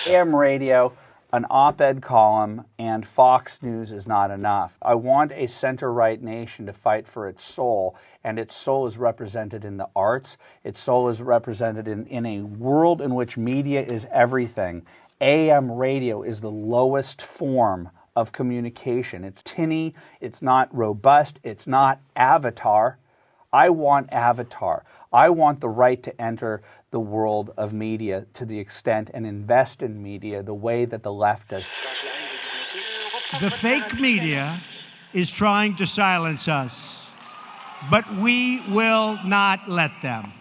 AM radio, an op-ed column, and Fox News is not enough. I want a center-right nation to fight for its soul, and its soul is represented in the arts. Its soul is represented in a world in which media is everything. AM radio is the lowest form of communication. It's tinny, it's not robust, it's not Avatar. I want Avatar. I want the right to enter the world of media to the extent and invest in media the way that the left does. The fake media is trying to silence us, but we will not let them,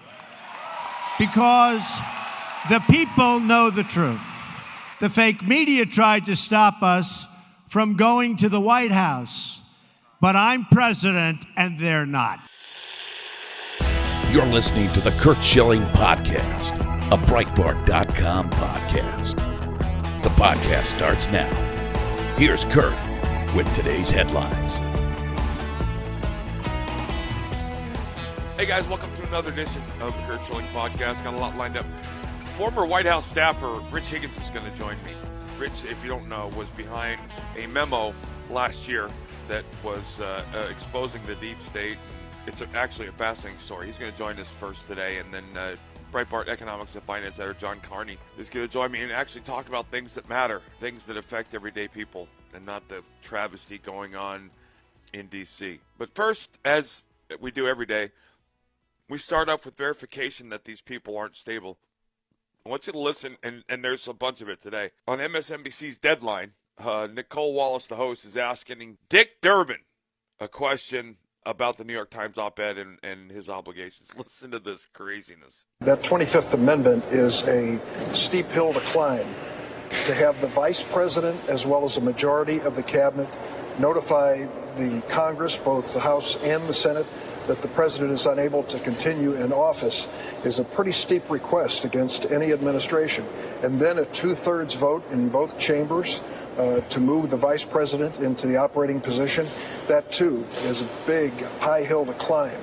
because the people know the truth. The fake media tried to stop us from going to the White House, but I'm president and they're not. You're listening to the Curt Schilling Podcast, a Breitbart.com podcast. The podcast starts now. Here's Curt with today's headlines. Hey guys, welcome to another edition of the Curt Schilling Podcast. Got a lot lined up. Former White House staffer Rich Higgins is going to join me. Rich, if you don't know, was behind a memo last year that was exposing the deep state. It's actually a fascinating story. He's going to join us first today, and then Breitbart economics and finance editor John Carney is going to join me and actually talk about things that matter, things that affect everyday people, and not the travesty going on in D.C. But first, as we do every day, we start off with verification that these people aren't stable. I want you to listen, and there's a bunch of it today. On MSNBC's Deadline, Nicole Wallace, the host, is asking Dick Durbin a question about the New York Times op-ed and his obligations. Listen to this craziness. That 25th Amendment is a steep hill to climb. To have the vice president as well as a majority of the cabinet notify the Congress, both the House and the Senate, that the president is unable to continue in office is a pretty steep request against any administration. And then a two-thirds vote in both chambers to move the vice president into the operating position, that too is a big high hill to climb.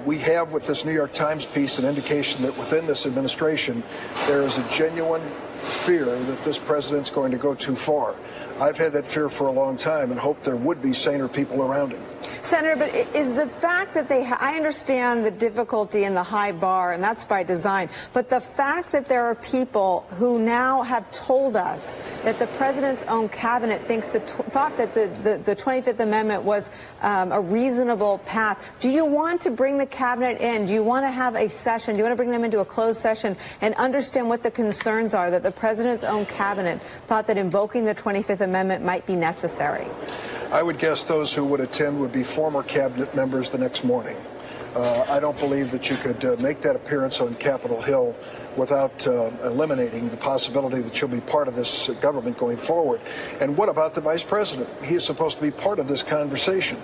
We have with this New York Times piece an indication that within this administration there is a genuine fear that this president's going to go too far. I've had that fear for a long time and hoped there would be saner people around him. Senator, but is the fact that I understand the difficulty and the high bar, and that's by design, but the fact that there are people who now have told us that the president's own cabinet thought that the 25th Amendment was a reasonable path. Do you want to bring the cabinet in? Do you want to have a session? Do you want to bring them into a closed session and understand what the concerns are that the president's own cabinet thought that invoking the 25th Amendment might be necessary? I would guess those who would attend would be former cabinet members the next morning. I don't believe that you could make that appearance on Capitol Hill without eliminating the possibility that you'll be part of this government going forward. And what about the vice president? He is supposed to be part of this conversation.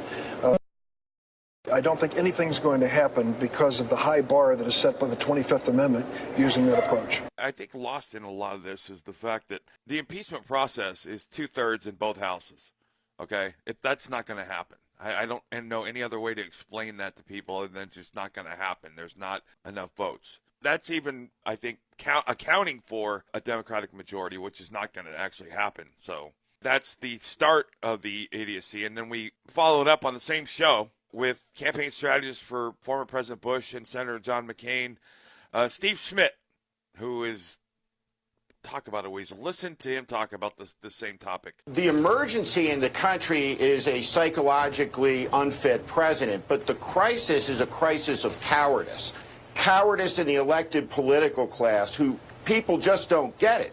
I don't think anything's going to happen because of the high bar that is set by the 25th Amendment using that approach. I think lost in a lot of this is the fact that the impeachment process is two-thirds in both houses. Okay, that's not going to happen. I don't know any other way to explain that to people other than it's just not going to happen. There's not enough votes. That's even, I think, accounting for a Democratic majority, which is not going to actually happen. So that's the start of the idiocy. And then we followed up on the same show with campaign strategist for former President Bush and Senator John McCain, Steve Schmidt, who is... talk about a weasel. Listen to him talk about the same topic. The emergency in the country is a psychologically unfit president, but the crisis is a crisis of cowardice. Cowardice in the elected political class who people just don't get it.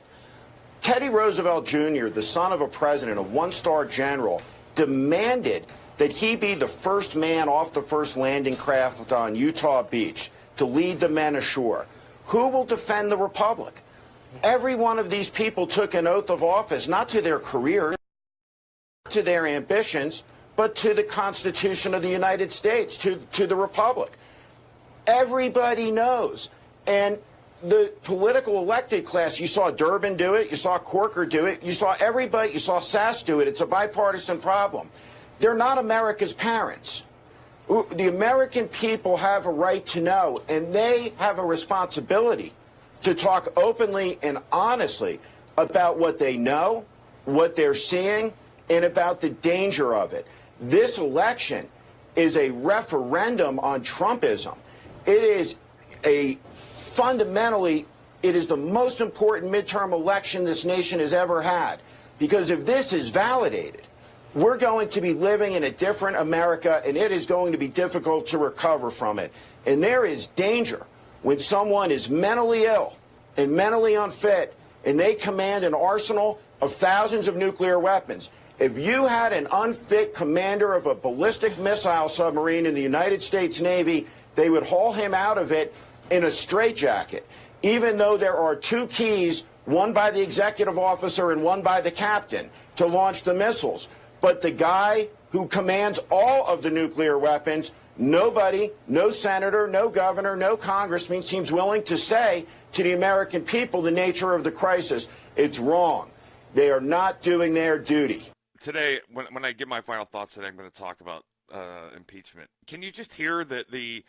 Teddy Roosevelt Jr., the son of a president, a one-star general, demanded that he be the first man off the first landing craft on Utah Beach to lead the men ashore. Who will defend the republic? Every one of these people took an oath of office, not to their careers, to their ambitions, but to the Constitution of the United States, to the Republic. Everybody knows. And the political elected class, you saw Durbin do it, you saw Corker do it, you saw everybody, you saw Sass do it. It's a bipartisan problem. They're not America's parents. The American people have a right to know, and they have a responsibility to talk openly and honestly about what they know, what they're seeing, and about the danger of it. This election is a referendum on Trumpism. It is fundamentally, it is the most important midterm election this nation has ever had. Because if this is validated, we're going to be living in a different America, and it is going to be difficult to recover from it. And there is danger when someone is mentally ill and mentally unfit, and they command an arsenal of thousands of nuclear weapons. If you had an unfit commander of a ballistic missile submarine in the United States Navy, they would haul him out of it in a straitjacket, even though there are two keys, one by the executive officer and one by the captain, to launch the missiles. But the guy who commands all of the nuclear weapons, nobody, no senator, no governor, no congressman seems willing to say to the American people the nature of the crisis. It's wrong. They are not doing their duty. Today, when I give my final thoughts today, I'm going to talk about impeachment. Can you just hear the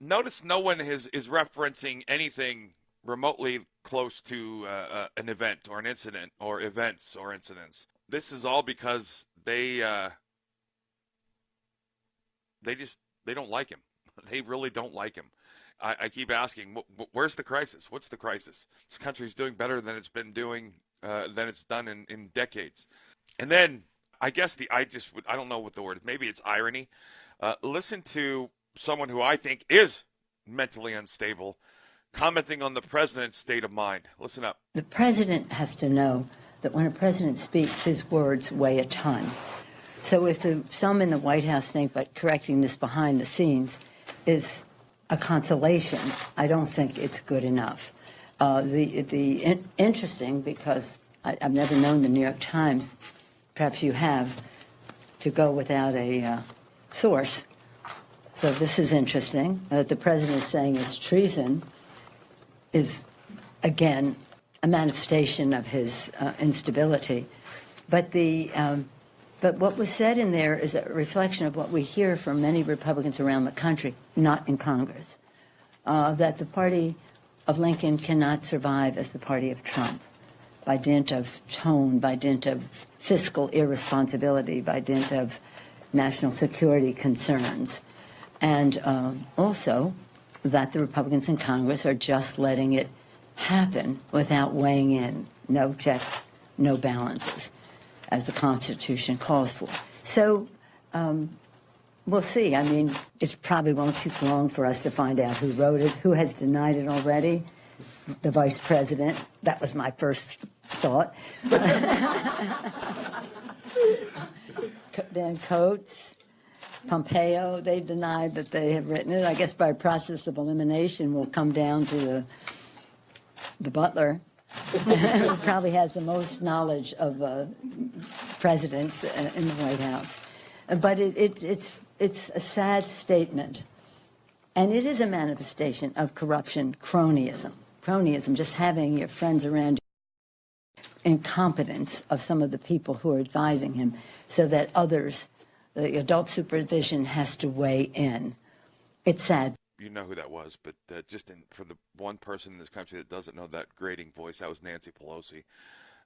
notice no one is referencing anything remotely close to an event or an incident or events or incidents. This is all because they don't like him. They really don't like him. I keep asking, where's the crisis? What's the crisis? This country's doing better than it's been doing, than it's done in decades. And then I guess I don't know what the word is. Maybe it's irony. Listen to someone who I think is mentally unstable commenting on the president's state of mind. Listen up. The president has to know that when a president speaks, his words weigh a ton. So if some in the White House think that correcting this behind the scenes is a consolation, I don't think it's good enough. Interesting, because I've never known the New York Times, perhaps you have, to go without a source. So this is interesting. That the president is saying is treason is, again, a manifestation of his instability. But what was said in there is a reflection of what we hear from many Republicans around the country, not in Congress, that the party of Lincoln cannot survive as the party of Trump by dint of tone, by dint of fiscal irresponsibility, by dint of national security concerns, and also that the Republicans in Congress are just letting it happen without weighing in, no checks, no balances, as the Constitution calls for. So we'll see. I mean, it probably won't take long for us to find out who wrote it, who has denied it already. The vice president. That was my first thought. Dan Coates, Pompeo, they've denied that they have written it. I guess by process of elimination will come down to the butler, who probably has the most knowledge of presidents in the White House. But it's a sad statement. And it is a manifestation of corruption, cronyism. Cronyism, just having your friends around you. Incompetence of some of the people who are advising him, so that others, the adult supervision, has to weigh in. It's sad. You know who that was, but for the one person in this country that doesn't know that grating voice, that was Nancy Pelosi,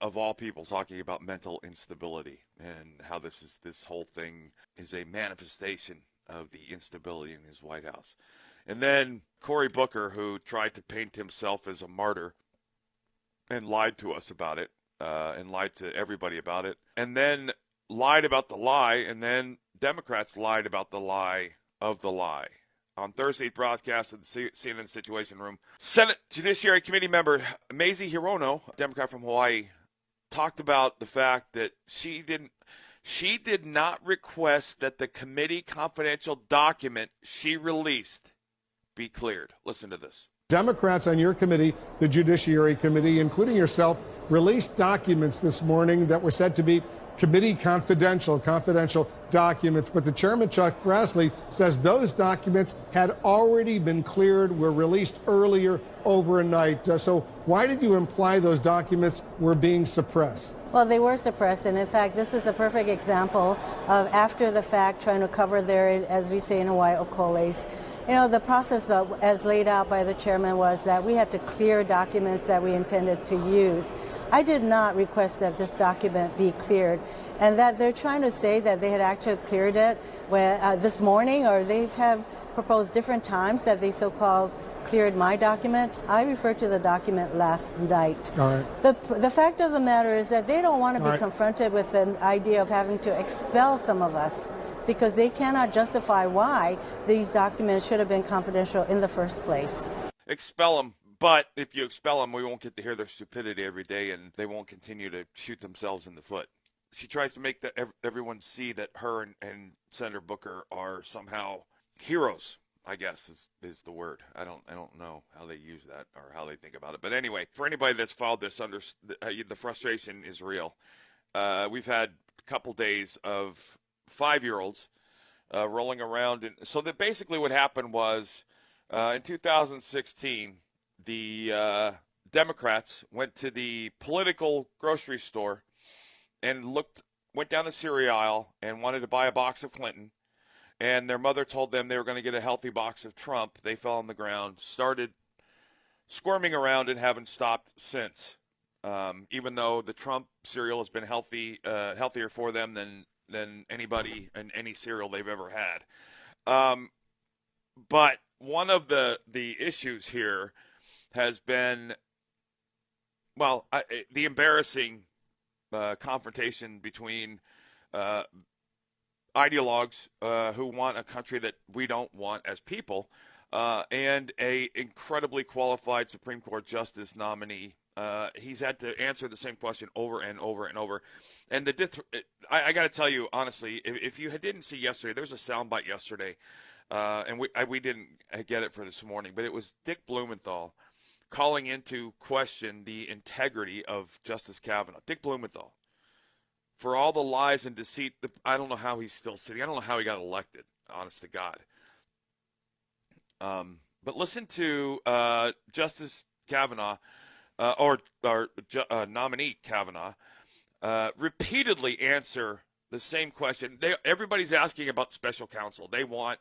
of all people, talking about mental instability and how this whole thing is a manifestation of the instability in his White House. And then Cory Booker, who tried to paint himself as a martyr and lied to us about it, and lied to everybody about it, and then lied about the lie, and then Democrats lied about the lie of the lie. On Thursday's broadcast of the CNN Situation Room, Senate Judiciary Committee member Mazie Hirono, Democrat from Hawaii, talked about the fact that she did not request that the committee confidential document she released be cleared. Listen to this. Democrats on your committee, the Judiciary Committee, including yourself, released documents this morning that were said to be committee confidential documents. But the chairman, Chuck Grassley, says those documents had already been cleared, were released earlier overnight. So why did you imply those documents were being suppressed? Well, they were suppressed, and in fact, this is a perfect example of after the fact trying to cover their, as we say in Hawaii, okoles. You know, the process as laid out by the chairman was that we had to clear documents that we intended to use. I did not request that this document be cleared, and that they're trying to say that they had actually cleared it this morning, or they have proposed different times that they so-called cleared my document. I referred to the document last night. All right. The fact of the matter is that they don't want to be confronted with the idea of having to expel some of us, because they cannot justify why these documents should have been confidential in the first place. Expel them, but if you expel them, we won't get to hear their stupidity every day, and they won't continue to shoot themselves in the foot. She tries to make everyone see that her and Senator Booker are somehow heroes, I guess is the word. I don't know how they use that or how they think about it. But anyway, for anybody that's followed this, the frustration is real. We've had a couple days of 5-year-olds rolling around. So that basically what happened was in 2016, the Democrats went to the political grocery store and went down the cereal aisle and wanted to buy a box of Clinton. And their mother told them they were going to get a healthy box of Trump. They fell on the ground, started squirming around, and haven't stopped since. Even though the Trump cereal has been healthier for them than anybody in any cereal they've ever had. But one of the issues here has been, the embarrassing confrontation between ideologues who want a country that we don't want as people, and a incredibly qualified Supreme Court justice nominee. He's had to answer the same question over and over and over. And I got to tell you, honestly, if you didn't see yesterday, there was a soundbite yesterday, and we didn't get it for this morning, but it was Dick Blumenthal calling into question the integrity of Justice Kavanaugh. Dick Blumenthal. For all the lies and deceit, I don't know how he's still sitting. I don't know how he got elected, honest to God. But listen to Justice Kavanaugh, or nominee Kavanaugh, repeatedly answer the same question. Everybody's asking about special counsel. They want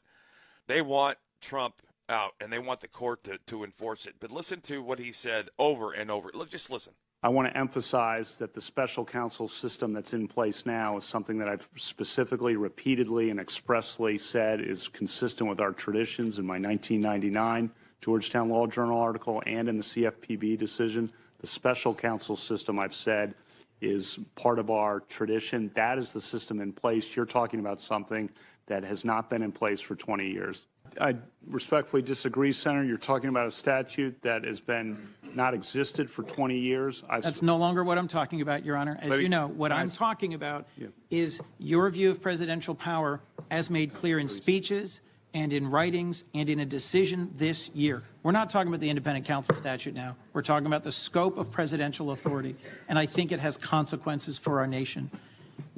Trump out, and they want the court to enforce it. But listen to what he said over and over. Just listen. I want to emphasize that the special counsel system that's in place now is something that I've specifically, repeatedly, and expressly said is consistent with our traditions in my 1999 Georgetown Law Journal article and in the CFPB decision. The special counsel system, I've said, is part of our tradition. That is the system in place. You're talking about something that has not been in place for 20 years. I respectfully disagree, Senator. You're talking about a statute that has been not existed for 20 years. That's no longer what I'm talking about, Your Honor. As you know, what I'm talking about is your view of presidential power as made clear in speeches and in writings and in a decision this year. We're not talking about the independent counsel statute now. We're talking about the scope of presidential authority, and I think it has consequences for our nation.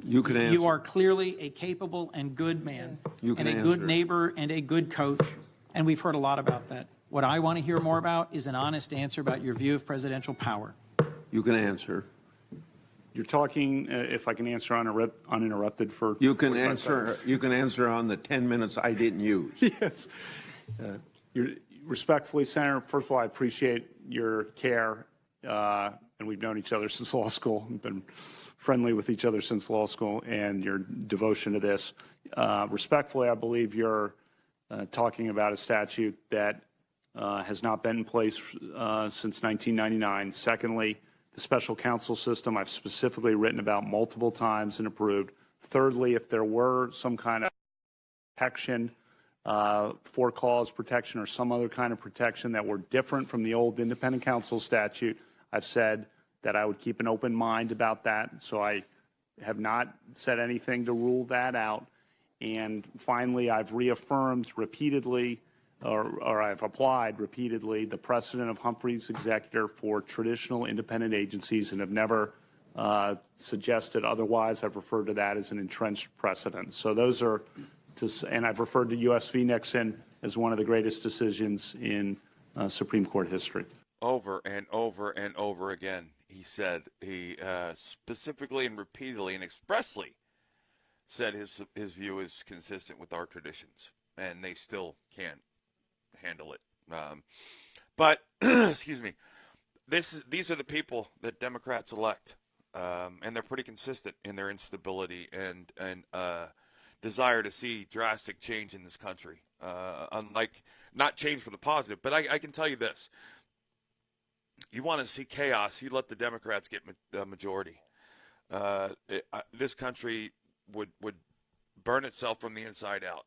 You can answer. You are clearly a capable and good man, and a good neighbor and a good coach, and we've heard a lot about that. What I want to hear more about is an honest answer about your view of presidential power. You can answer. You're talking, if I can answer uninterrupted for... You can answer. You can answer on the 10 minutes I didn't use. Yes. Respectfully, Senator, first of all, I appreciate your care, and we've known each other since law school. We've been friendly with each other since law school, and your devotion to this. Respectfully, I believe you're talking about a statute that has not been in place since 1999. Secondly, the special counsel system I've specifically written about multiple times and approved. Thirdly, if there were some kind of protection, for cause protection or some other kind of protection that were different from the old independent counsel statute, I've said that I would keep an open mind about that. So I have not said anything to rule that out. And finally, I've reaffirmed repeatedly, or I've applied repeatedly, the precedent of Humphrey's executor for traditional independent agencies and have never suggested otherwise. I've referred to that as an entrenched precedent. So those are, and I've referred to U.S. v. Nixon as one of the greatest decisions in Supreme Court history. Over and over and over again, he said, he specifically and repeatedly and expressly said his view is consistent with our traditions, and they still can't handle it. But, excuse me, these are the people that Democrats elect, and they're pretty consistent in their instability and desire to see drastic change in this country. Unlike not change for the positive, but I can tell you this: you want to see chaos, you let the Democrats get the majority. This country would burn itself from the inside out.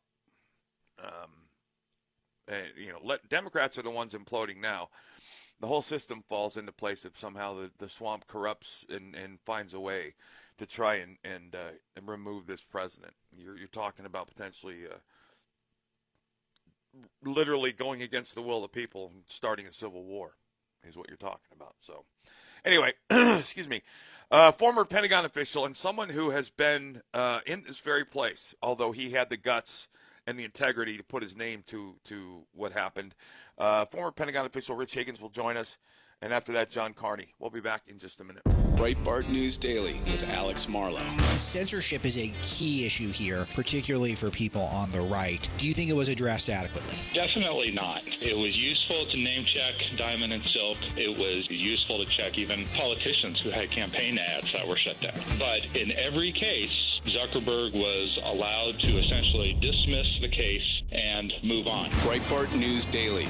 Democrats are the ones imploding now. The whole system falls into place if somehow the swamp corrupts and finds a way to try and remove this president. You're talking about potentially literally going against the will of the people and starting a civil war is what you're talking about. So anyway, excuse me. Former Pentagon official and someone who has been in this very place, although he had the guts and the integrity to put his name to what happened. Former Pentagon official Rich Higgins will join us, and after that, John Carney. We'll be back in just a minute. Breitbart News Daily with Alex Marlow. Censorship is a key issue here, particularly for people on the right. Do you think it was addressed adequately? Definitely not. It was useful to name check Diamond and Silk. It was useful to check even politicians who had campaign ads that were shut down. But in every case, Zuckerberg was allowed to essentially dismiss the case and move on. Breitbart News Daily,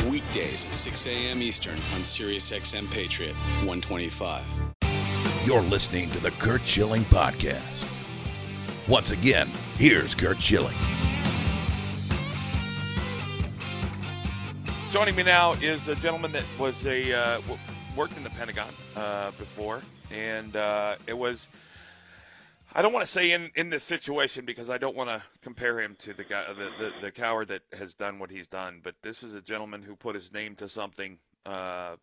weekdays at 6 a.m. Eastern on SiriusXM Patriot 125. You're listening to the Curt Schilling Podcast. Once again, here's Curt Schilling. Joining me now is a gentleman that was worked in the Pentagon before, and it was. I don't want to say in this situation because I don't want to compare him to the guy, the coward that has done what he's done. But this is a gentleman who put his name to something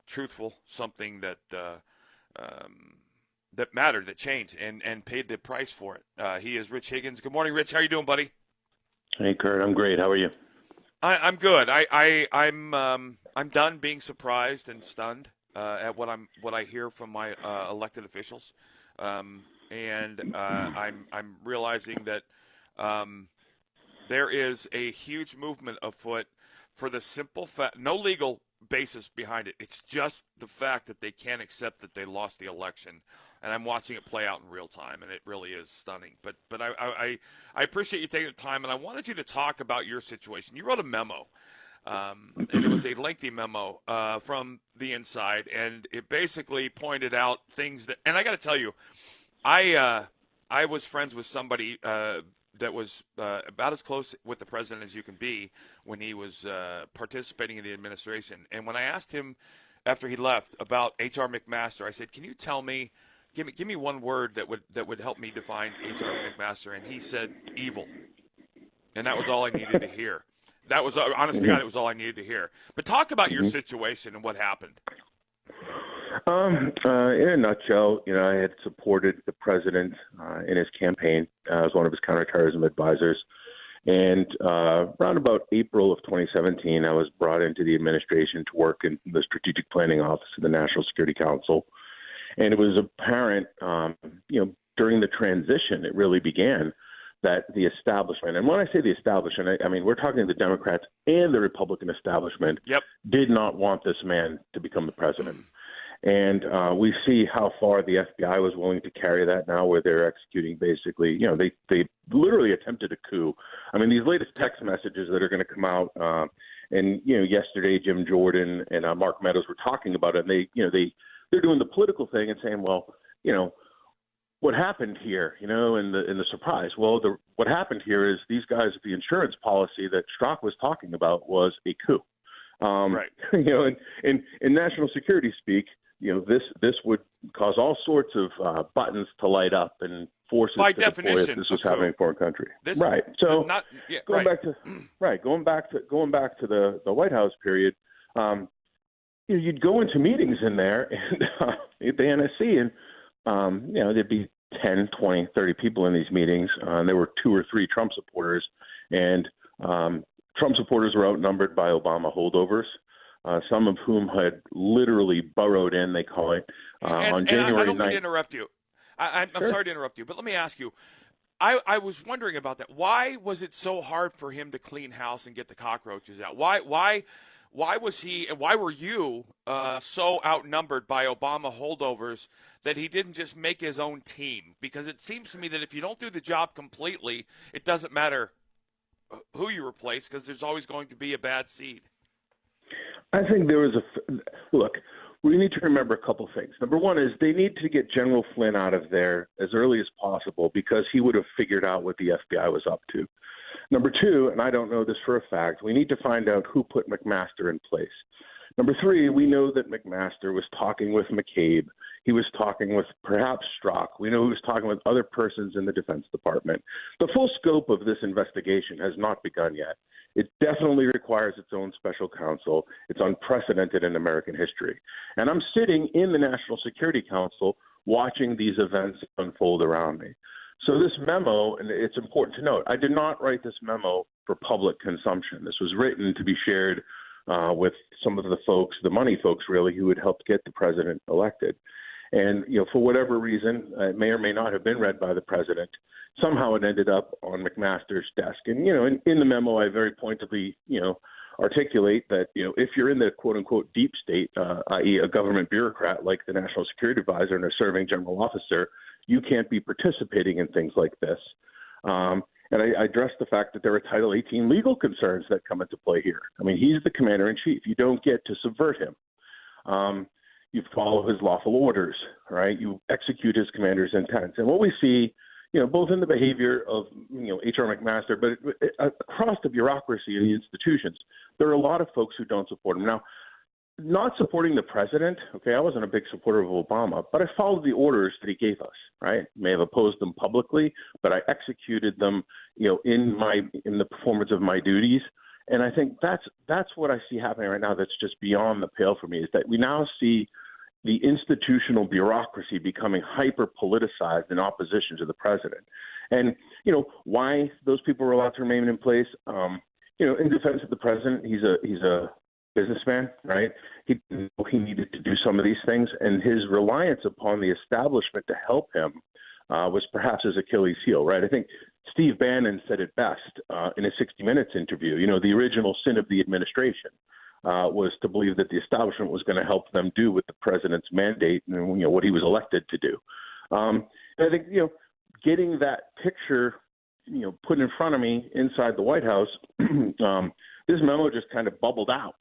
truthful, something that that mattered, that changed, and paid the price for it. He is Rich Higgins. Good morning, Rich. How are you doing, buddy? Hey, Curt. I'm great. How are you? I'm good. I'm done being surprised and stunned at what I hear from my elected officials. And I'm realizing that there is a huge movement afoot for the simple fact, no legal basis behind it. It's just the fact that they can't accept that they lost the election, and I'm watching it play out in real time, and it really is stunning. But I appreciate you taking the time, and I wanted you to talk about your situation. You wrote a memo, and it was a lengthy memo from the inside, and it basically pointed out things that, and I got to tell you, I was friends with somebody that was about as close with the president as you can be when he was participating in the administration. And when I asked him after he left about H.R. McMaster, I said, "Can you tell me, give me one word that would help me define H.R. McMaster?" And he said, "Evil." And that was all I needed to hear. That was, honest to God, it was all I needed to hear. But talk about your situation and what happened. In a nutshell, I had supported the president in his campaign as one of his counterterrorism advisors. And around about April of 2017, I was brought into the administration to work in the Strategic Planning Office of the National Security Council. And it was apparent, during the transition, it really began that the establishment, and when I say the establishment, I mean, we're talking the Democrats and the Republican establishment, did not want this man to become the president. And we see how far the FBI was willing to carry that now, where they're executing basically, they literally attempted a coup. I mean, these latest text messages that are going to come out, and yesterday Jim Jordan and Mark Meadows were talking about it, and they're doing the political thing and saying, well, what happened here, in the surprise? Well, what happened here is these guys, the insurance policy that Strzok was talking about was a coup. Right. In national security speak, this would cause all sorts of buttons to light up and forces by to deploy if this was happening in a foreign country. Right. So going back to the White House period, you'd go into meetings in there and at the NSC, and there'd be 10, 20, 30 people in these meetings. There were 2 or 3 Trump supporters, and Trump supporters were outnumbered by Obama holdovers. Some of whom had literally burrowed in, they call it, on January 9th. I don't mean to interrupt you. I'm sorry to interrupt you, but let me ask you. I was wondering about that. Why was it so hard for him to clean house and get the cockroaches out? Why why were you so outnumbered by Obama holdovers that he didn't just make his own team? Because it seems to me that if you don't do the job completely, it doesn't matter who you replace, because there's always going to be a bad seed. I think there was look, we need to remember a couple things. Number one is they need to get General Flynn out of there as early as possible, because he would have figured out what the FBI was up to. Number two, and I don't know this for a fact, we need to find out who put McMaster in place. Number three, we know that McMaster was talking with McCabe. He was talking with perhaps Strzok. We know he was talking with other persons in the Defense Department. The full scope of this investigation has not begun yet. It definitely requires its own special counsel. It's unprecedented in American history. And I'm sitting in the National Security Council watching these events unfold around me. So this memo, and it's important to note, I did not write this memo for public consumption. This was written to be shared with some of the folks, the money folks really, who had helped get the president elected. And, for whatever reason, it may or may not have been read by the president. Somehow it ended up on McMaster's desk. And, in the memo, I very pointedly, articulate that, if you're in the quote unquote deep state, i.e. a government bureaucrat like the National Security Advisor and a serving general officer, you can't be participating in things like this. And I addressed the fact that there are Title 18 legal concerns that come into play here. I mean, he's the commander-in-chief. You don't get to subvert him. You follow his lawful orders, right? You execute his commander's intent. And what we see, both in the behavior of, H.R. McMaster, but across the bureaucracy of the institutions, there are a lot of folks who don't support him. Now, not supporting the president, okay, I wasn't a big supporter of Obama, but I followed the orders that he gave us, right? May have opposed them publicly, but I executed them, in the performance of my duties. And I think that's what I see happening right now that's just beyond the pale for me, is that we now see the institutional bureaucracy becoming hyper-politicized in opposition to the president. And, why those people were allowed to remain in place, in defense of the president, he's a businessman, right? He needed to do some of these things, and his reliance upon the establishment to help him was perhaps his Achilles heel, right? I think Steve Bannon said it best in a 60 Minutes interview. The original sin of the administration was to believe that the establishment was going to help them do with the president's mandate and what he was elected to do. And I think getting that picture put in front of me inside the White House, this memo just kind of bubbled out.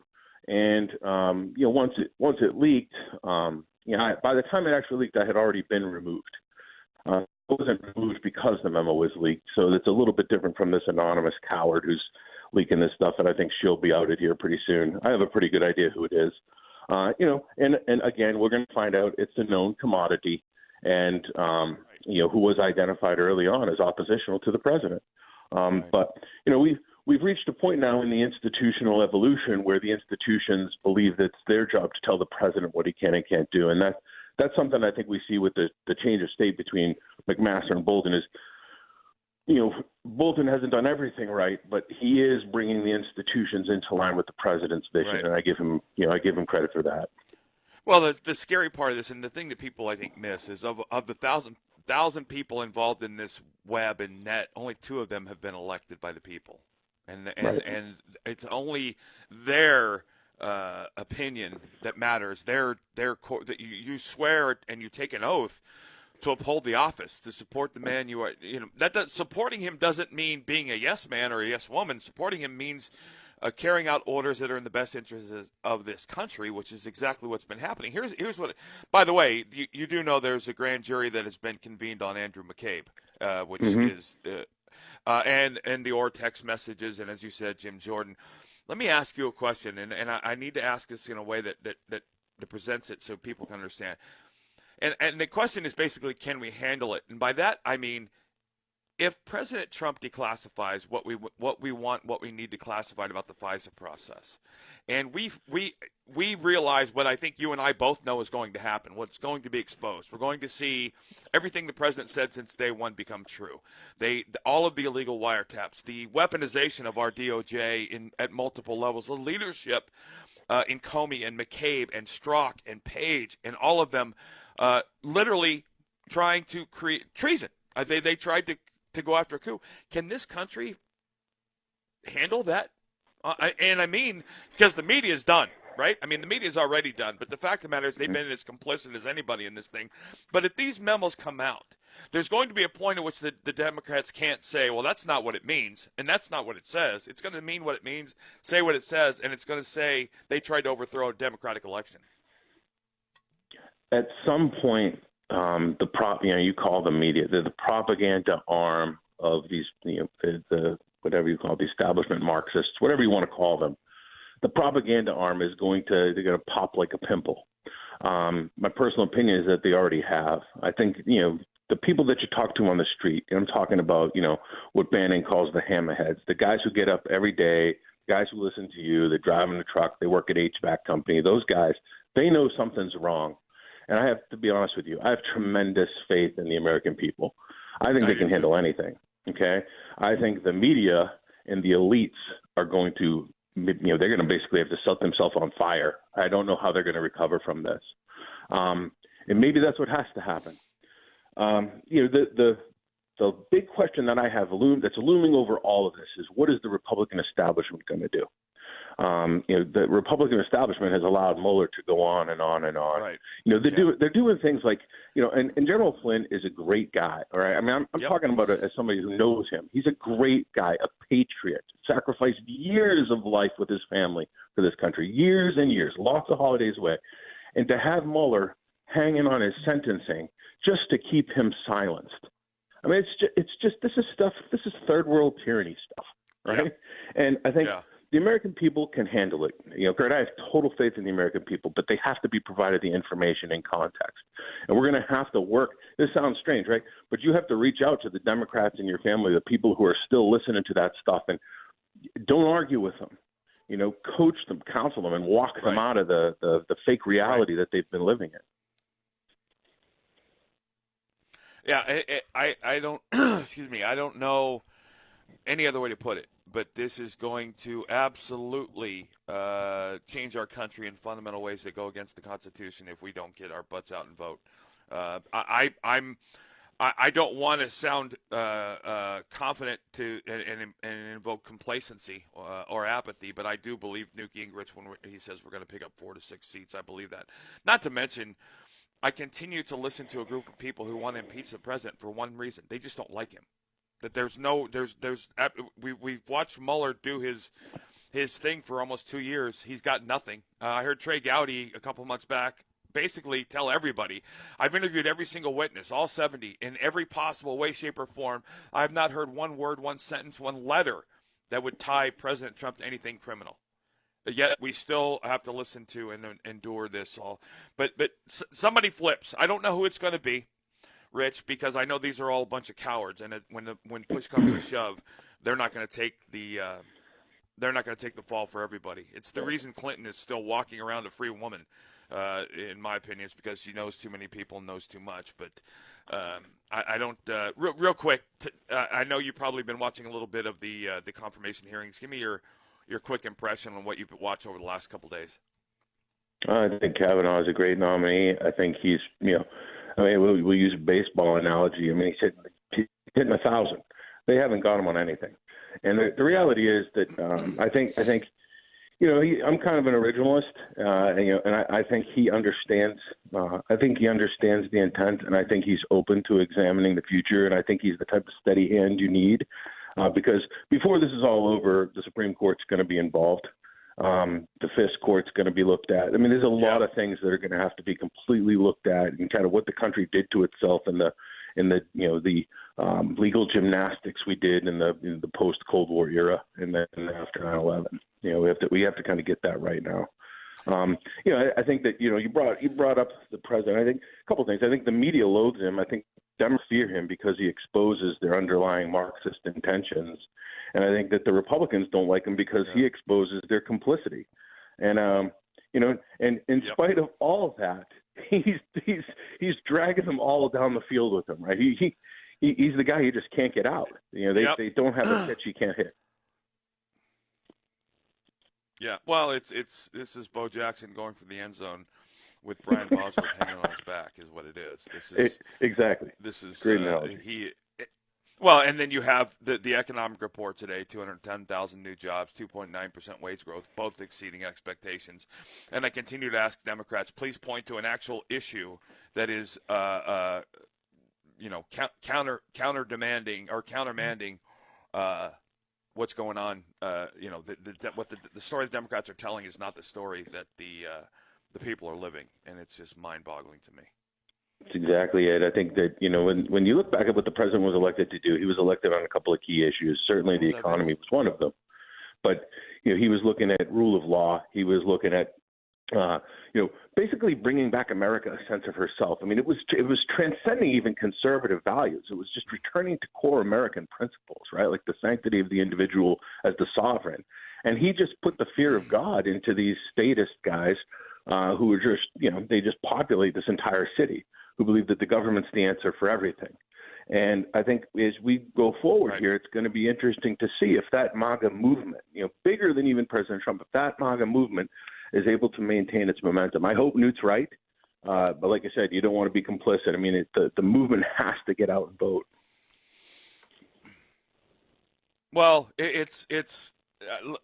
And once it leaked, by the time it actually leaked, I had already been removed. It wasn't removed because the memo was leaked, so it's a little bit different from this anonymous coward who's leaking this stuff, and I think she'll be outed here pretty soon. I have a pretty good idea who it is. And again, we're going to find out it's a known commodity, and who was identified early on as oppositional to the president. But we've reached a point now in the institutional evolution where the institutions believe that it's their job to tell the president what he can and can't do. And that's something I think we see with the change of state between McMaster and Bolton is, Bolton hasn't done everything right, but he is bringing the institutions into line with the president's vision. Right. And I give him credit for that. Well, the scary part of this, and the thing that people I think miss, is of the thousand people involved in this web and net, only 2 of them have been elected by the people. And it's only their opinion that matters. That you swear and you take an oath to uphold the office, to support the man you are. Supporting him doesn't mean being a yes man or a yes woman. Supporting him means carrying out orders that are in the best interests of this country, which is exactly what's been happening. Here's what. By the way, you do know there's a grand jury that has been convened on Andrew McCabe, which is. And the text messages, and as you said, Jim Jordan. Let me ask you a question, and I need to ask this in a way that presents it so people can understand. And the question is basically, can we handle it? And by that, I mean, if President Trump declassifies what we need declassified about the FISA process, and we realize what I think you and I both know is going to happen, what's going to be exposed. We're going to see everything the president said since day one become true. All of the illegal wiretaps, the weaponization of our DOJ at multiple levels, the leadership in Comey and McCabe and Strzok and Page and all of them literally trying to create treason. They tried to go after a coup. Can this country handle that And I mean, because the media is done, right? I mean, the media is already done. But the fact of the matter is they've been as complicit as anybody in this thing. But if these memos come out, there's going to be a point at which the Democrats can't say, well, that's not what it means, and that's not what it says. It's going to mean what it means, say what it says, and it's going to say they tried to overthrow a democratic election. At some point, you call the media, the propaganda arm of these, the whatever you call the establishment Marxists, whatever you want to call them, the propaganda arm is they're going to pop like a pimple. My personal opinion is that they already have. I think, the people that you talk to on the street, I'm talking about, what Bannon calls the hammerheads, the guys who get up every day, guys who listen to you, they drive in the truck, they work at HVAC company, those guys, they know something's wrong. And I have to be honest with you, I have tremendous faith in the American people. I think they can handle anything, okay? I think the media and the elites are going to, they're going to basically have to set themselves on fire. I don't know how they're going to recover from this. And maybe that's what has to happen. The big question that I have that's looming over all of this is, what is the Republican establishment going to do? The Republican establishment has allowed Mueller to go on and on and on. Right. They're doing things like, and General Flynn is a great guy. All right. I mean, I'm talking about it as somebody who knows him. He's a great guy, a patriot, sacrificed years of life with his family for this country, years and years, lots of holidays away. And to have Mueller hanging on his sentencing just to keep him silenced. I mean, this is third world tyranny stuff, right? Yeah. And I think the American people can handle it. Curt, I have total faith in the American people, but they have to be provided the information in context. And we're going to have to work. This sounds strange, right? But you have to reach out to the Democrats in your family, the people who are still listening to that stuff, and don't argue with them. Coach them, counsel them, and walk them out of the fake reality that they've been living in. Yeah, I don't excuse me, I don't know any other way to put it, but this is going to absolutely change our country in fundamental ways that go against the Constitution if we don't get our butts out and vote. I don't want to sound confident and invoke complacency or apathy, but I do believe Newt Gingrich when he says we're going to pick up 4 to 6 seats. I believe that. Not to mention, I continue to listen to a group of people who want to impeach the president for one reason: they just don't like him. That we've watched Mueller do his thing for almost 2 years. He's got nothing. I heard Trey Gowdy a couple months back basically tell everybody, I've interviewed every single witness, all 70, in every possible way, shape, or form. I have not heard one word, one sentence, one letter that would tie President Trump to anything criminal. Yet we still have to listen to and endure this all. But somebody flips. I don't know who it's going to be, Rich, because I know these are all a bunch of cowards, and when push comes to shove, they're not going to take the fall for everybody. It's the reason Clinton is still walking around a free woman, in my opinion, is because she knows too many people and knows too much. But I don't. Real quick, I know you've probably been watching a little bit of the confirmation hearings. Give me your quick impression on what you've watched over the last couple of days. I think Kavanaugh is a great nominee. I think he's, we'll use a baseball analogy. I mean, he's hitting 1,000. They haven't got him on anything. And the reality is that I think I'm kind of an originalist, and I think he understands. I think he understands the intent, and I think he's open to examining the future. And I think he's the type of steady hand you need. Because before this is all over, the Supreme Court's going to be involved. The Fifth Court's going to be looked at. I mean, there's a lot of things that are going to have to be completely looked at, and kind of what the country did to itself in the legal gymnastics we did in the post Cold War era, and then after 9/11. We have to kind of get that right now. I think that you brought up the president. I think a couple of things. I think the media loathes him. I think Democrats fear him because he exposes their underlying Marxist intentions, and I think that the Republicans don't like him because he exposes their complicity. And and in spite of all of that, he's dragging them all down the field with him. Right? He's the guy you just can't get out. They don't have a pitch he can't hit. Yeah, well, this is Bo Jackson going for the end zone with Brian Bosworth hanging on his back, is what it is. This is exactly. This is great analogy. Well, and then you have the economic report today, 210,000 new jobs, 2.9% wage growth, both exceeding expectations. And I continue to ask Democrats, please point to an actual issue that is, counter-demanding or countermanding what's going on. The story the Democrats are telling is not the story that the people are living, and it's just mind-boggling to me. That's exactly it. I think that, when you look back at what the president was elected to do, he was elected on a couple of key issues. Certainly the economy was one of them. But, he was looking at rule of law. He was looking at, basically bringing back America a sense of herself. I mean, it was transcending even conservative values. It was just returning to core American principles, right? Like the sanctity of the individual as the sovereign. And he just put the fear of God into these statist guys who are just, they just populate this entire city, who believe that the government's the answer for everything. And I think as we go forward here, it's going to be interesting to see if that MAGA movement, bigger than even President Trump, if that MAGA movement is able to maintain its momentum. I hope Newt's right. But like I said, you don't want to be complicit. I mean, the movement has to get out and vote. Well,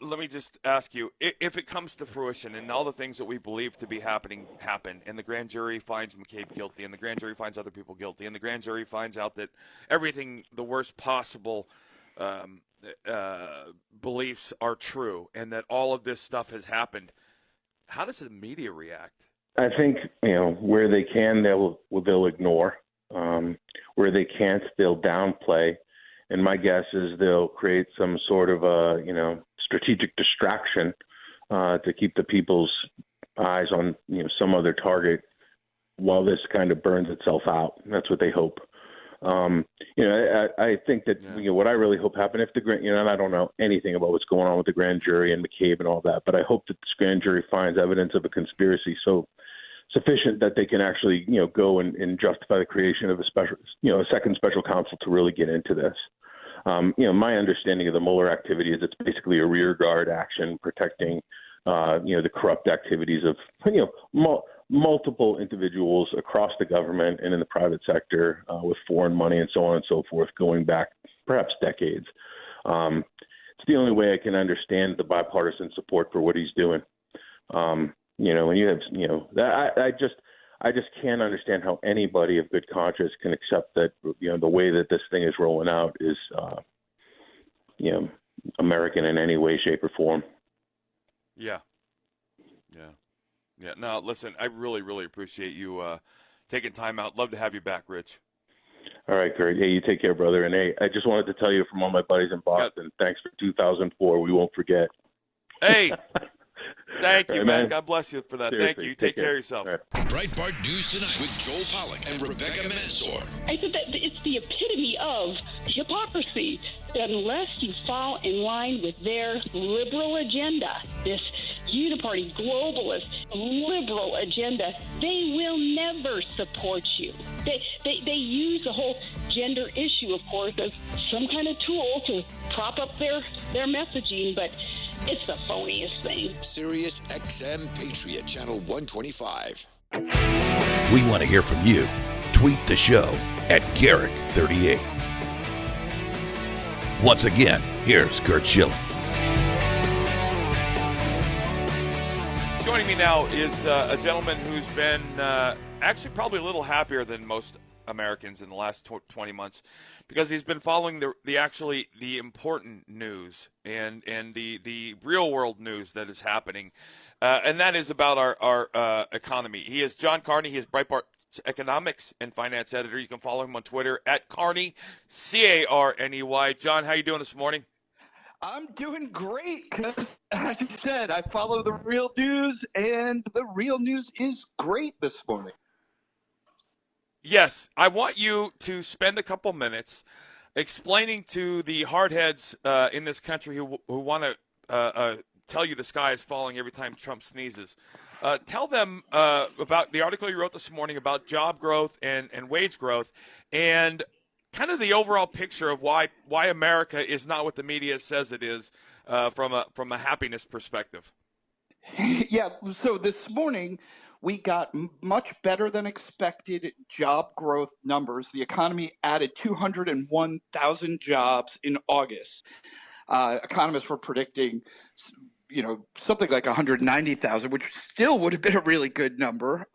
let me just ask you, if it comes to fruition and all the things that we believe to be happen, and the grand jury finds McCabe guilty, and the grand jury finds other people guilty, and the grand jury finds out that everything, the worst possible beliefs are true, and that all of this stuff has happened, how does the media react? I think, where they can, they'll ignore. Where they can't, they'll downplay. And my guess is they'll create some sort of strategic distraction to keep the people's eyes on some other target while this kind of burns itself out. That's what they hope. I think that what I really hope happen if the grand, and I don't know anything about what's going on with the grand jury and McCabe and all that, but I hope that this grand jury finds evidence of a conspiracy so sufficient that they can actually go and justify the creation of a second special counsel to really get into this. My understanding of the Mueller activity is it's basically a rear guard action protecting, the corrupt activities of, multiple individuals across the government and in the private sector with foreign money and so on and so forth, going back perhaps decades. It's the only way I can understand the bipartisan support for what he's doing. When you have, I just can't understand how anybody of good conscience can accept that, the way that this thing is rolling out is, American in any way, shape, or form. Yeah. No, listen, I really, really appreciate you taking time out. Love to have you back, Rich. All right, Curt. Hey, you take care, brother. And hey, I just wanted to tell you from all my buddies in Boston, thanks for 2004. We won't forget. Hey. Thank you, right, man. God bless you for that. Seriously, thank you. Take care of yourself. Right. Breitbart News Tonight with Joel Pollack and Rebecca Mansour. I said that it's the epitome of hypocrisy. Unless you fall in line with their liberal agenda, this uniparty, globalist, liberal agenda, they will never support you. They use the whole gender issue, of course, as some kind of tool to prop up their messaging, but it's the phoniest thing. Sirius XM Patriot Channel 125. We want to hear from you. Tweet the show at Garrick38. Once again, here's Curt Schilling. Joining me now is a gentleman who's been actually probably a little happier than most Americans in the last 20 months because he's been following the important news and the real world news that is happening, and that is about our economy. He is John Carney. He is Breitbart's economics and finance editor. You can follow him on Twitter at Carney, Carney. John, how you doing this morning? I'm doing great because, as you said, I follow the real news, and the real news is great this morning. Yes, I want you to spend a couple minutes explaining to the hardheads in this country who want to tell you the sky is falling every time Trump sneezes. Tell them about the article you wrote this morning about job growth and wage growth and kind of the overall picture of why America is not what the media says it is from a happiness perspective. Yeah, so this morning we got much better than expected job growth numbers. The economy added 201,000 jobs in August. Economists were predicting, something like 190,000, which still would have been a really good number.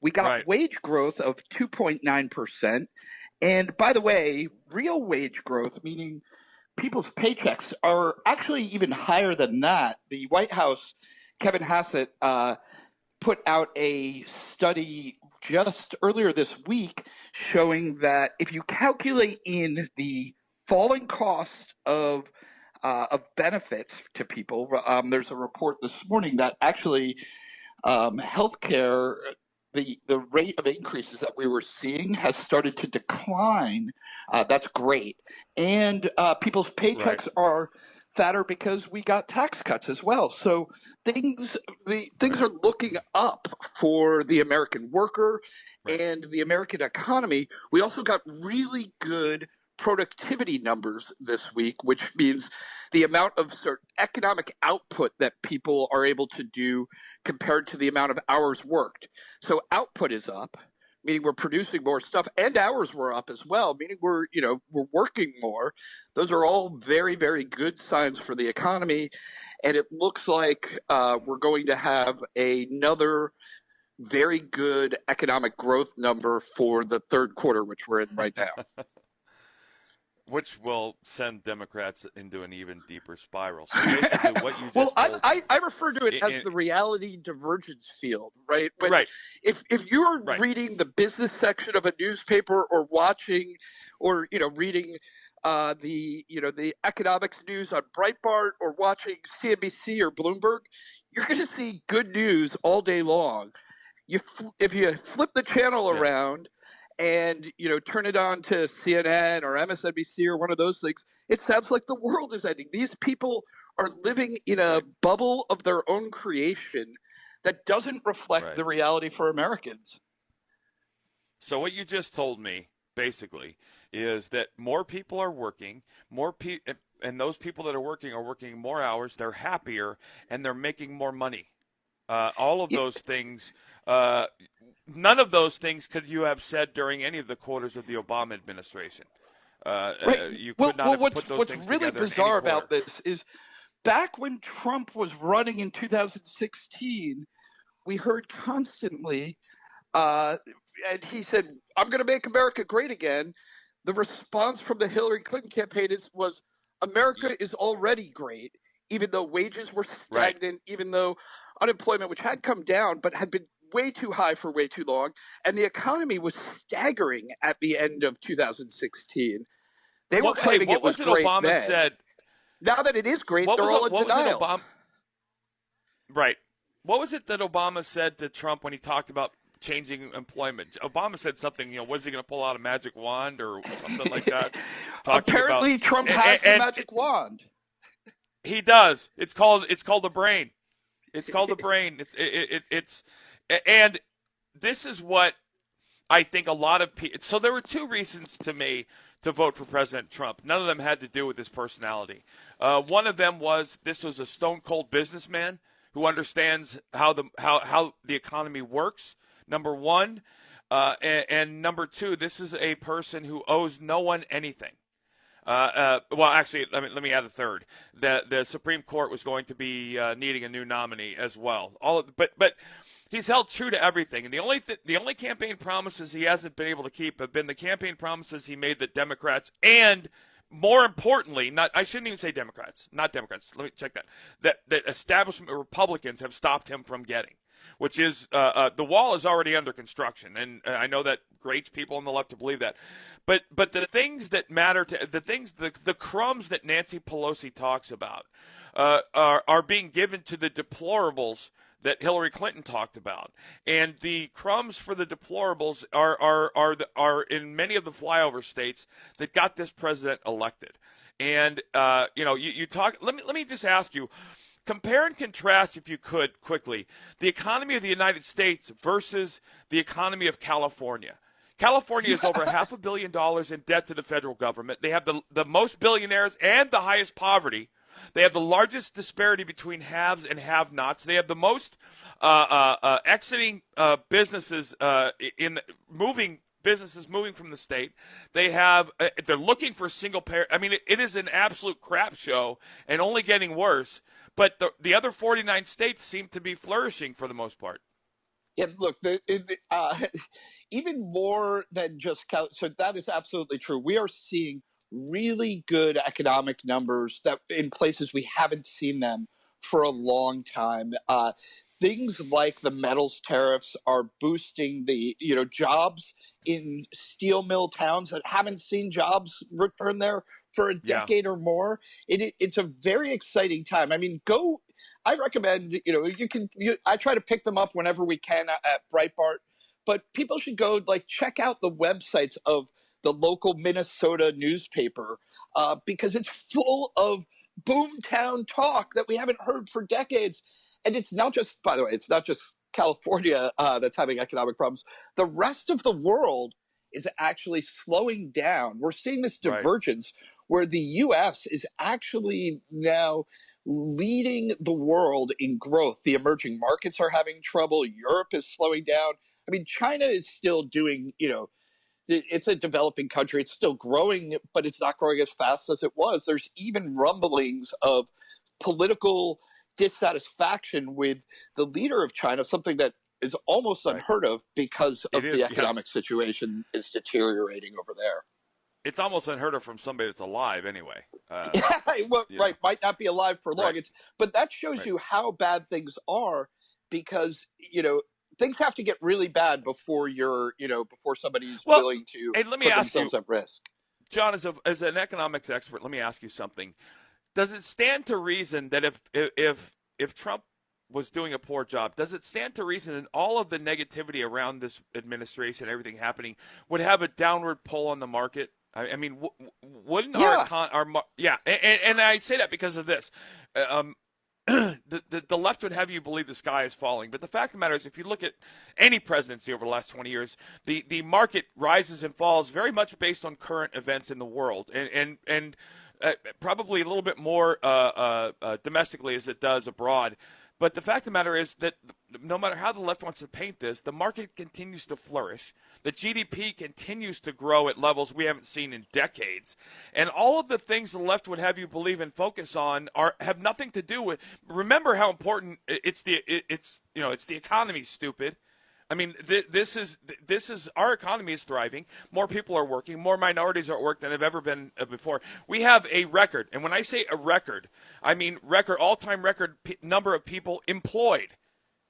We got wage growth of 2.9%. And by the way, real wage growth, meaning people's paychecks, are actually even higher than that. The White House, Kevin Hassett, put out a study just earlier this week showing that if you calculate in the falling cost of benefits to people, there's a report this morning that actually healthcare, the rate of increases that we were seeing has started to decline. That's great. And people's paychecks are fatter because we got tax cuts as well. So things are looking up for the American worker and the American economy. We also got really good productivity numbers this week, which means the amount of economic output that people are able to do compared to the amount of hours worked. So output is up, meaning we're producing more stuff, and hours were up as well, meaning we're working more. Those are all very, very good signs for the economy. And it looks like we're going to have another very good economic growth number for the third quarter, which we're in right now. Which will send Democrats into an even deeper spiral. So basically what you just I refer to it as the reality divergence field, right? When, if you are reading the business section of a newspaper or watching or, reading the economics news on Breitbart or watching CNBC or Bloomberg, you're going to see good news all day long. If you flip the channel around and turn it on to CNN or MSNBC or one of those things, it sounds like the world is ending. These people are living in a bubble of their own creation that doesn't reflect the reality for Americans. So what you just told me, basically, is that more people are working, and those people that are working more hours, they're happier, and they're making more money. All of those things, none of those things could you have said during any of the quarters of the Obama administration. You could not have put those things together. What's really bizarre about this is back when Trump was running in 2016, we heard constantly, and he said, "I'm going to make America great again." The response from the Hillary Clinton campaign was, "America is already great," even though wages were stagnant, even though unemployment, which had come down but had been way too high for way too long, and the economy was staggering at the end of 2016. They were claiming it was great Obama then. Said, now that it is great, they're all in denial. What was it that Obama said to Trump when he talked about changing employment? Obama said something, was he going to pull out a magic wand or something like that? Apparently Trump has the magic wand. He does. It's called the brain. It's called the brain. And this is what I think a lot of people. So there were two reasons to me to vote for President Trump. None of them had to do with his personality. One of them was this was a stone cold businessman who understands how the economy works. Number one, and number two, this is a person who owes no one anything. Well, actually, let me add a third. The Supreme Court was going to be needing a new nominee as well. But he's held true to everything, and the only campaign promises he hasn't been able to keep have been the campaign promises he made that Democrats and, more importantly, I shouldn't even say Democrats, not Democrats. Let me check that establishment Republicans have stopped him from getting, which is the wall is already under construction, and I know that grates people on the left to believe that. But the things that matter the crumbs that Nancy Pelosi talks about are being given to the deplorables that Hillary Clinton talked about, and the crumbs for the deplorables are in many of the flyover states that got this president elected. And you talk. Let me just ask you. Compare and contrast, if you could, quickly, the economy of the United States versus the economy of California. California is over $500 million in debt to the federal government. They have the most billionaires and the highest poverty. They have the largest disparity between haves and have-nots. They have the most exiting businesses businesses moving from the state. They have they're looking for single payer. I mean, it is an absolute crap show and only getting worse. But the other 49 states seem to be flourishing for the most part. Yeah, look, even more than just so that is absolutely true. We are seeing really good economic numbers that in places we haven't seen them for a long time. Things like the metals tariffs are boosting the jobs in steel mill towns that haven't seen jobs return there for a decade or more. It's a very exciting time. I mean, I recommend, I try to pick them up whenever we can at Breitbart, but people should go check out the websites of the local Minnesota newspaper because it's full of boomtown talk that we haven't heard for decades. And it's not just, by the way, it's not just California that's having economic problems. The rest of the world is actually slowing down. We're seeing this divergence where the U.S. is actually now leading the world in growth. The emerging markets are having trouble. Europe is slowing down. I mean, China is still doing, it's a developing country. It's still growing, but it's not growing as fast as it was. There's even rumblings of political dissatisfaction with the leader of China, something that is almost unheard of because of the economic situation is deteriorating over there. It's almost unheard of from somebody that's alive anyway. Might not be alive for long. But that shows you how bad things are because, things have to get really bad before before somebody's willing to put themselves at risk. John, as an economics expert, let me ask you something. Does it stand to reason that if Trump was doing a poor job, does it stand to reason that all of the negativity around this administration, everything happening, would have a downward pull on the market? I mean, wouldn't and I say that because of this. The left would have you believe the sky is falling, but the fact of the matter is, if you look at any presidency over the last 20 years, the market rises and falls very much based on current events in the world, and probably a little bit more domestically as it does abroad. But the fact of the matter is that no matter how the left wants to paint this, the market continues to flourish. The GDP continues to grow at levels we haven't seen in decades. And all of the things the left would have you believe and focus on have nothing to do with. Remember how important it's the economy, stupid. I mean, this is our economy is thriving. More people are working. More minorities are at work than have ever been before. We have a record, and when I say a record, I mean all-time record number of people employed,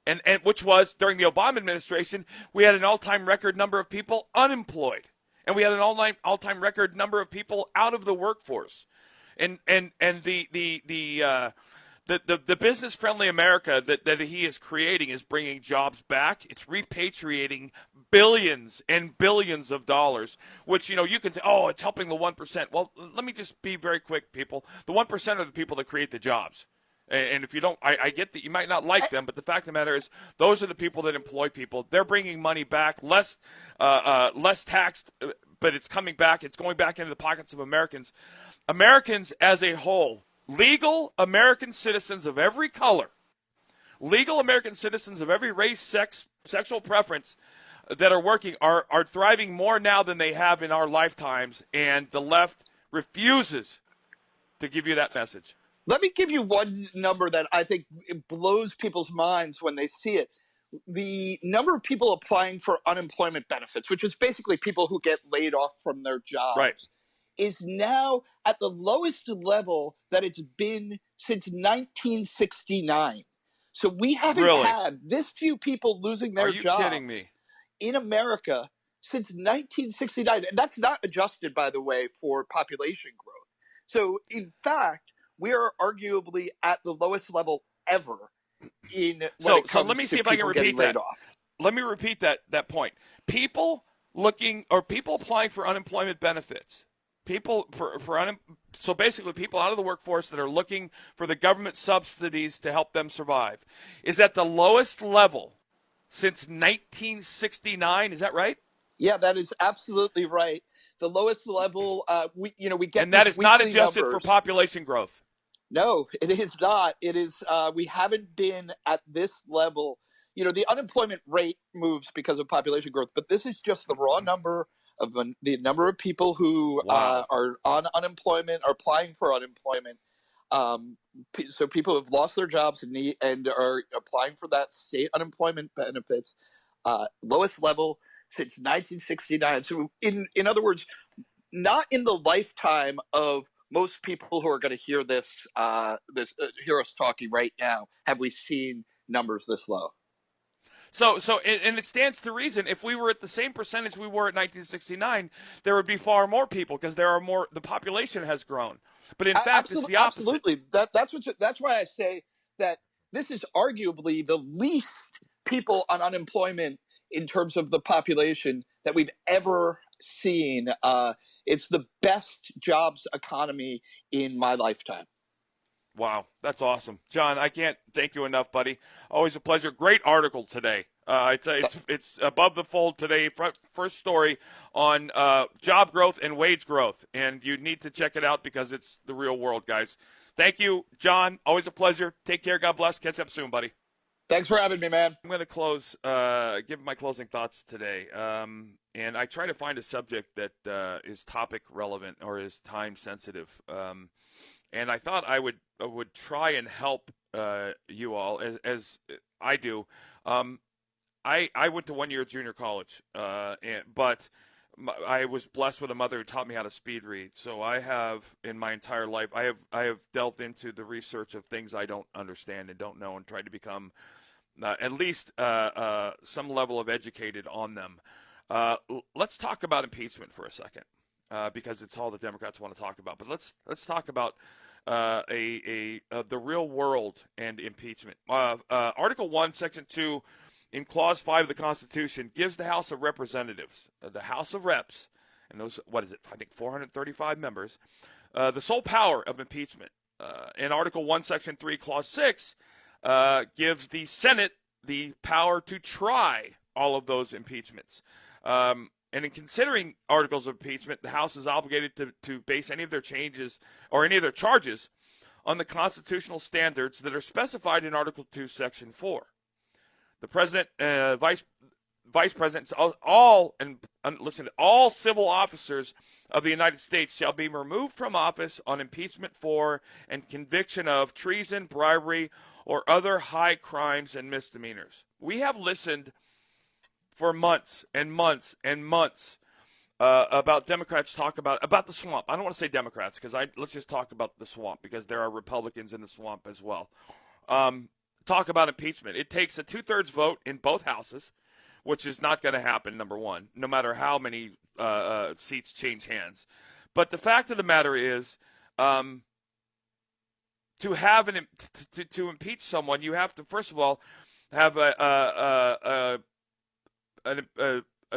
and which was during the Obama administration. We had an all-time record number of people unemployed, and we had an all-time record number of people out of the workforce, and the business-friendly America that he is creating is bringing jobs back. It's repatriating billions and billions of dollars, which, you can say, it's helping the 1%. Well, let me just be very quick, people. The 1% are the people that create the jobs. And if you don't, I get that you might not like them, but the fact of the matter is those are the people that employ people. They're bringing money back, less taxed, but it's coming back. It's going back into the pockets of Americans. Americans as a whole, legal American citizens of every color, legal American citizens of every race, sex, sexual preference that are working are thriving more now than they have in our lifetimes, and the left refuses to give you that message. Let me give you one number that I think blows people's minds when they see it. The number of people applying for unemployment benefits, which is basically people who get laid off from their jobs, is now at the lowest level that it's been since 1969. So we haven't had this few people losing their jobs in America since 1969. And that's not adjusted, by the way, for population growth. So, in fact, we are arguably at the lowest level ever so let me see if I can repeat that. Let me repeat that point. People applying for unemployment benefits. So basically people out of the workforce that are looking for the government subsidies to help them survive is at the lowest level since 1969. Is that right? Yeah, that is absolutely right. The lowest level, we get, and that is not adjusted for population growth. No, it is not. It is. We haven't been at this level. The unemployment rate moves because of population growth, but this is just the raw number of the number of people who are on unemployment, are applying for unemployment. So people have lost their jobs and are applying for that state unemployment benefits, lowest level since 1969. So in other words, not in the lifetime of most people who are going to hear this, hear us talking right now, have we seen numbers this low. So, and it stands to reason. If we were at the same percentage we were at 1969, there would be far more people because there are more. The population has grown, but in fact, it's the opposite. Absolutely, that's why I say that this is arguably the least people on unemployment in terms of the population that we've ever seen. It's the best jobs economy in my lifetime. Wow, that's awesome. John, I can't thank you enough, buddy. Always a pleasure. Great article today. It's above the fold today. First story on job growth and wage growth, and you need to check it out because it's the real world, guys. Thank you, John. Always a pleasure. Take care. God bless. Catch up soon, buddy. Thanks for having me, man. I'm going to close, give my closing thoughts today. And I try to find a subject that is topic relevant or is time sensitive. And I thought I would try and help you all as I do. I went to 1 year junior college, but I was blessed with a mother who taught me how to speed read. So I have, in my entire life, I have delved into the research of things I don't understand and don't know, and tried to become at least some level of educated on them. Let's talk about impeachment for a second, because it's all the Democrats want to talk about. But let's talk about the real world and impeachment. Article 1, Section 2, in Clause 5 of the Constitution, gives the House of Representatives, the House of Reps, and those, I think 435 members, the sole power of impeachment. In Article 1, Section 3, Clause 6, gives the Senate the power to try all of those impeachments. And in considering articles of impeachment, the House is obligated to base any of their changes or any of their charges on the constitutional standards that are specified in Article 2, Section 4. The President, Vice Presidents, all civil officers of the United States shall be removed from office on impeachment for and conviction of treason, bribery, or other high crimes and misdemeanors. We have listened for months and months and months about Democrats talk about the swamp. I don't want to say Democrats let's just talk about the swamp, because there are Republicans in the swamp as well. Talk about impeachment. It takes a 2/3 vote in both houses, which is not going to happen, number one, no matter how many seats change hands. But the fact of the matter is, to impeach someone, you have to, first of all, have a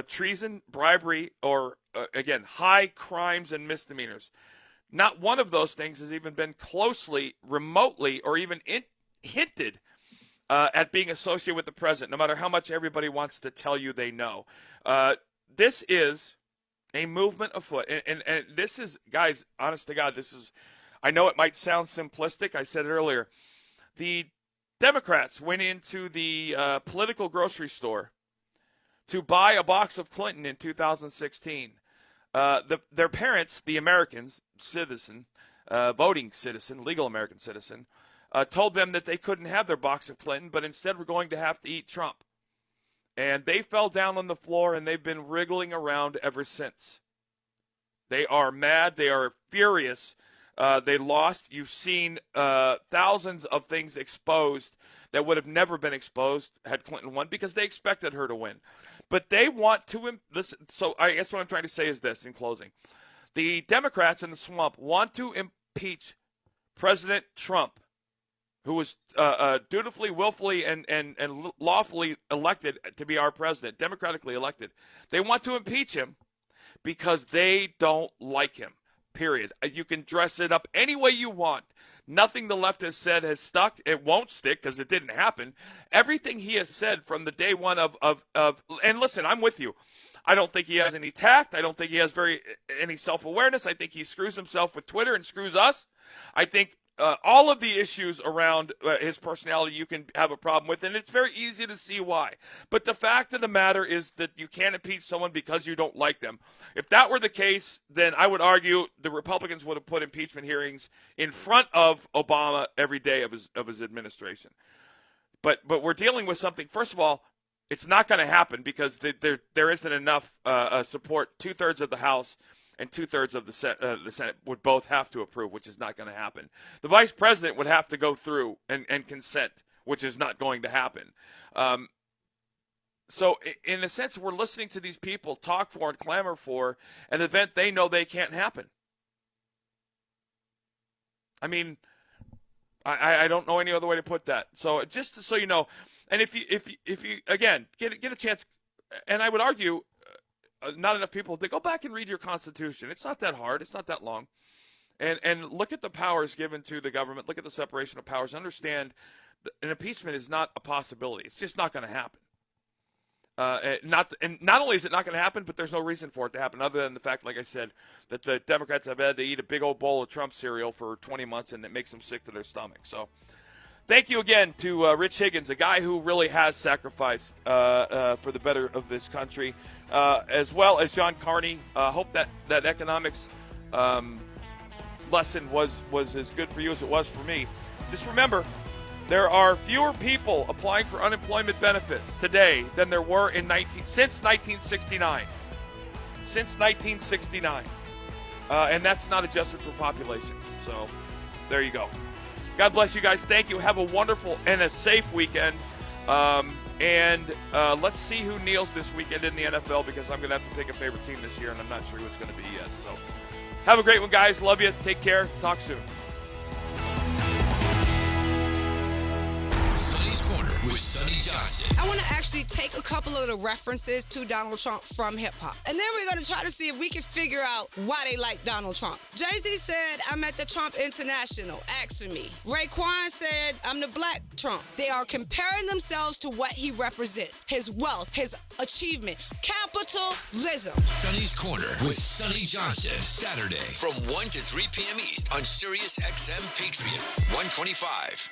treason, bribery, or, again, high crimes and misdemeanors. Not one of those things has even been closely, remotely, or even hinted at being associated with the president, no matter how much everybody wants to tell you they know. This is a movement afoot. And this is, guys, honest to God, I know it might sound simplistic. I said it earlier. The Democrats went into the political grocery store to buy a box of Clinton in 2016. Their parents, the Americans, voting citizen, legal American citizen, told them that they couldn't have their box of Clinton, but instead were going to have to eat Trump. And they fell down on the floor, and they've been wriggling around ever since. They are mad. They are furious. They lost. You've seen thousands of things exposed that would have never been exposed had Clinton won, because they expected her to win. But they want to – so I guess what I'm trying to say is this in closing. The Democrats in the swamp want to impeach President Trump, who was dutifully, willfully, and lawfully elected to be our president, democratically elected. They want to impeach him because they don't like him, period. You can dress it up any way you want. Nothing the left has said has stuck. It won't stick because it didn't happen. Everything he has said from the day one of and listen, I'm with you. I don't think he has any tact. I don't think he has any self-awareness. I think he screws himself with Twitter and screws us. I think all of the issues around his personality you can have a problem with, and it's very easy to see why. But the fact of the matter is that you can't impeach someone because you don't like them. If that were the case, then I would argue the Republicans would have put impeachment hearings in front of Obama every day of his administration. But we're dealing with something. First of all, it's not going to happen because there isn't enough support. 2/3 of the House and 2/3 of the Senate would both have to approve, which is not going to happen. The vice president would have to go through and consent, which is not going to happen. So in a sense, we're listening to these people talk for and clamor for an event they know they can't happen. I mean, I don't know any other way to put that. So just so you know, and if you again get a chance, and I would argue, not enough people, they go back and read your Constitution. It's not that hard. It's not that long. And look at the powers given to the government. Look at the separation of powers. Understand an impeachment is not a possibility. It's just not going to happen. Not only is it not going to happen, but there's no reason for it to happen other than the fact, like I said, that the Democrats have had to eat a big old bowl of Trump cereal for 20 months, and it makes them sick to their stomach. So thank you again to Rich Higgins, a guy who really has sacrificed for the better of this country, as well as John Carney. Hope that economics lesson was as good for you as it was for me. Just remember, there are fewer people applying for unemployment benefits today than there were since 1969. Since 1969. And that's not adjusted for population. So there you go. God bless you guys. Thank you. Have a wonderful and a safe weekend. And let's see who kneels this weekend in the NFL, because I'm going to have to pick a favorite team this year, and I'm not sure who it's going to be yet. So have a great one, guys. Love you. Take care. Talk soon. Sonny's Corner with Sonny Johnson. I want to actually take a couple of the references to Donald Trump from hip-hop. And then we're going to try to see if we can figure out why they like Donald Trump. Jay-Z said, I'm at the Trump International. Ask for me. Raekwon said, I'm the black Trump. They are comparing themselves to what he represents. His wealth, his achievement. Capitalism. Sonny's Corner with Sonny Johnson. Saturday from 1 to 3 p.m. East on Sirius XM Patriot 125.